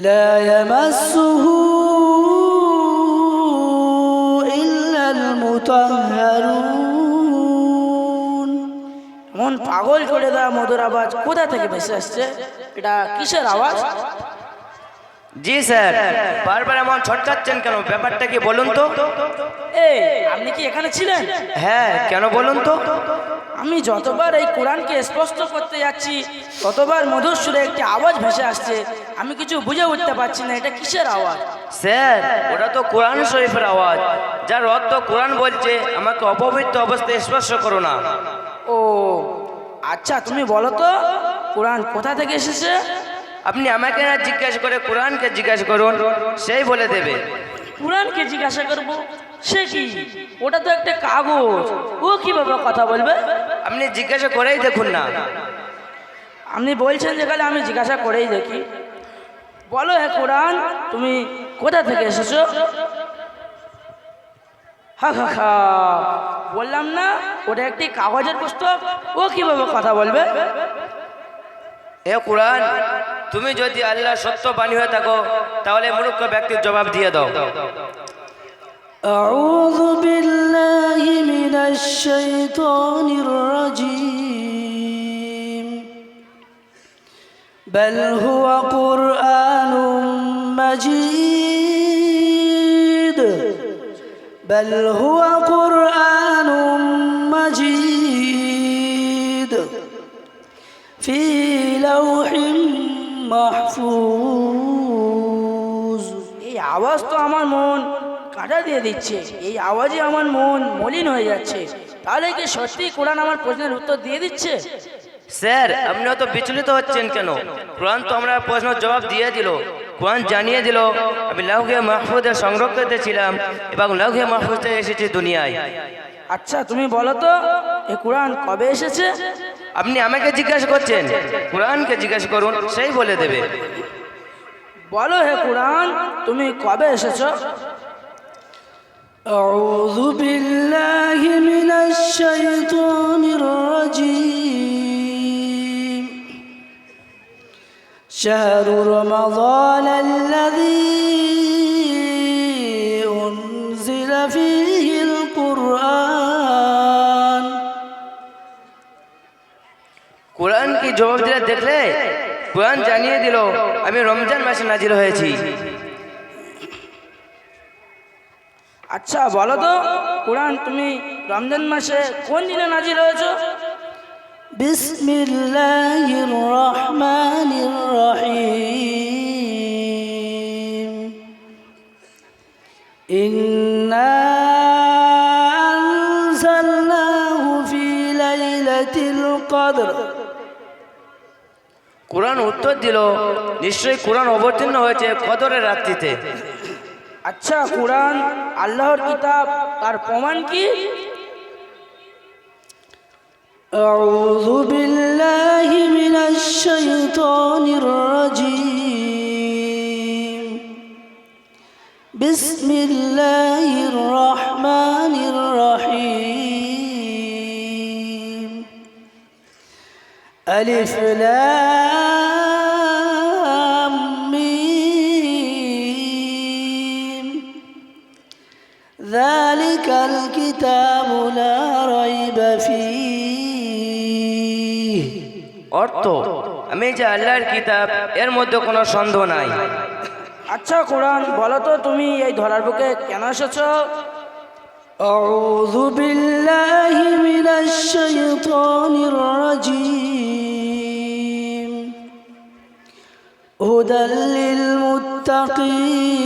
لا يمسه إلا المطهرون। মন পাগল করে দেওয়া মধুর আওয়াজ কোথা থেকে ভেসে আসছে? এটা কিসের আওয়াজ? জি স্যার, বারবার এমন ছটকাচ্ছেন কেন? ব্যাপারটা কি বলুন তো? এই, আপনি কি এখানে ছিলেন? হ্যাঁ, কেন বলুন তো? আমি যতবার এই কোরআনকে স্পষ্ট করতে যাচ্ছি ততবার মধুর সুরে একটি আওয়াজ ভেসে আসছে। আমি কিছু বুঝে উঠতে পারছি না এটা কিসের আওয়াজ। স্যার, ওটা তো কোরআন শরীফের আওয়াজ, যার অর্থ কোরআন বলছে আমাকে অপবিত্র অবস্থায় স্পর্শ করো না। ও আচ্ছা, তুমি বলো তো কোরআন কোথা থেকে এসেছে? আপনি আমাকে না জিজ্ঞাসা করে কোরআনকে জিজ্ঞাসা করুন, সেই বলে দেবে। কোরআনকে জিজ্ঞাসা করবো? সে কি? ওটা তো একটা কাগজ, ও কিভাবে কথা বলবে? আপনি জিজ্ঞাসা করেই দেখুন না। আপনি বলছেন যেখানে আমি জিজ্ঞাসা করেই দেখি। বলো হে কোরআন, তুমি কোথা থেকে এসেছো? হা হা হা, বললাম না ওটা একটি কাগজের পুস্তক, ও কিভাবে কথা বলবে? হে কোরআন, তুমি যদি আল্লাহ সত্য বাণী হয়ে থাকো তাহলে মূর্খ ব্যক্তির জবাব দিয়ে দাও। أعوذ بالله من الشيطان الرجيم بل هو قرآن مجيد بل هو قرآن مجيد في لوح محفوظ। এই আওয়াজ তো আমার মন কাঁটা দিয়ে দিচ্ছে, এই আওয়াজে আমার মন মলিন হয়ে যাচ্ছে। তাহলে কি সত্যি কোরআন আমার প্রশ্নের উত্তর দিয়ে দিচ্ছে? স্যার, আপনিও তো বিচলিত হচ্ছেন কেন? কোরআন তো আমরা প্রশ্নের জবাব দিয়ে দিল। কোরআন জানিয়ে দিল আমি লাউহে মাহফুজে সংরক্ষিত ছিলাম এবং লাউহে মাহফুজে এসেছি দুনিয়ায়। আচ্ছা, তুমি বলো তো এই কোরআন কবে এসেছে? আপনি আমাকে জিজ্ঞাসা করছেন, কোরআনকে জিজ্ঞাসা করুন, সেই বলে দেবে। বলো হে কোরআন, তুমি কবে এসেছো? أعوذ بالله من الشيطان الرجيم شهر رمضان الذي أنزل فيه القرآن। কোরআন কি জবাব দিলে দেখলে? কোরআন জানিয়ে দিল আমি রমজান মাসে নাজিল হয়েছি। আচ্ছা বলো তো কোরআন, তুমি রমজান মাসে কোন দিনে নাজিল হয়েছো? বিসমিল্লাহির রহমানির রহিম ইন্না আনজালনাহু ফি লাইলাতিল কদর। কোরআন উত্তর দিল নিশ্চয়ই কোরআন অবতীর্ণ হয়েছে কদরের রাত্রিতে। আচ্ছা, কোরআন আল্লাহর কিতাব, তার প্রমাণ কি? আউযু বিল্লাহি মিনাশ শাইতানির রাজীম বিসমিল্লাহির রহমানির রহিম আলিফ লাম মিম যালিকাল কিতাবু লা রাইবা ফীহ। অর্থ, আমি যে আল্লাহর কিতাব, এর মধ্যে কোনো সন্দেহ নাই। আচ্ছা কোরআন বলো তো তুমি এই ধরার বুকে কেন এসেছো? আউযু বিল্লাহি মিনাশ শাইতানির রাজীম হুদাল লিল মুত্তাকিন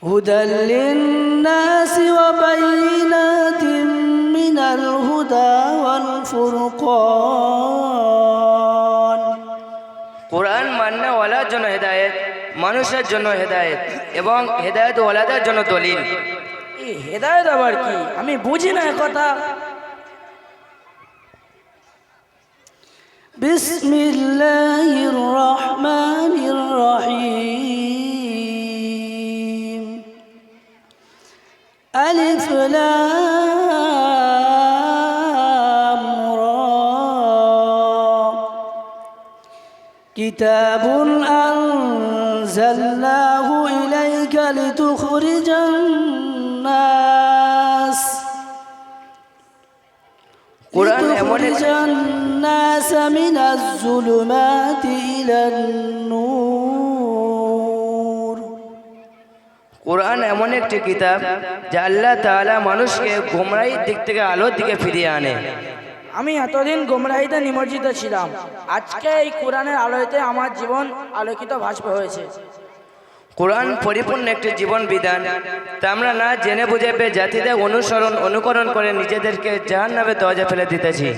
হুদাল লিন-নাসি ওয়া বাইয়িনাতিন মিনাল হুদা ওয়াল ফুরকান। কোরআন মান্যওয়ালার জন্য হেদায়েত, মানুষের জন্য হেদায়েত এবং হেদায়েতওয়ালাদের জন্য দলিল। এই হেদায়েত আবার কি? আমি বুঝি না কথা। বিসমিল্লাহির রহমানির রহিম আলিফ লাম রা كتاب أنزلناه إليك لتخرج الناس من الظلمات إلى النور কোরআন এমন একটি কিতাব যা আল্লাহ তাআলা মানুষকে গোমরাহির দিক থেকে আলোর দিকে ফিরিয়ে আনে। আমি এতদিন গোমরাহিতে নিমজ্জিত ছিলাম, আজকে এই কোরআনের আলোতে আমার জীবন আলোকিত ভাস্ব হয়েছে। কোরআন পরিপূর্ণ একটি জীবন বিধান, তা আমরা না জেনে বুঝে জাতিদের অনুকরণ করে নিজেদেরকে জাহান্নামের দরজা ফেলে দিতেছি।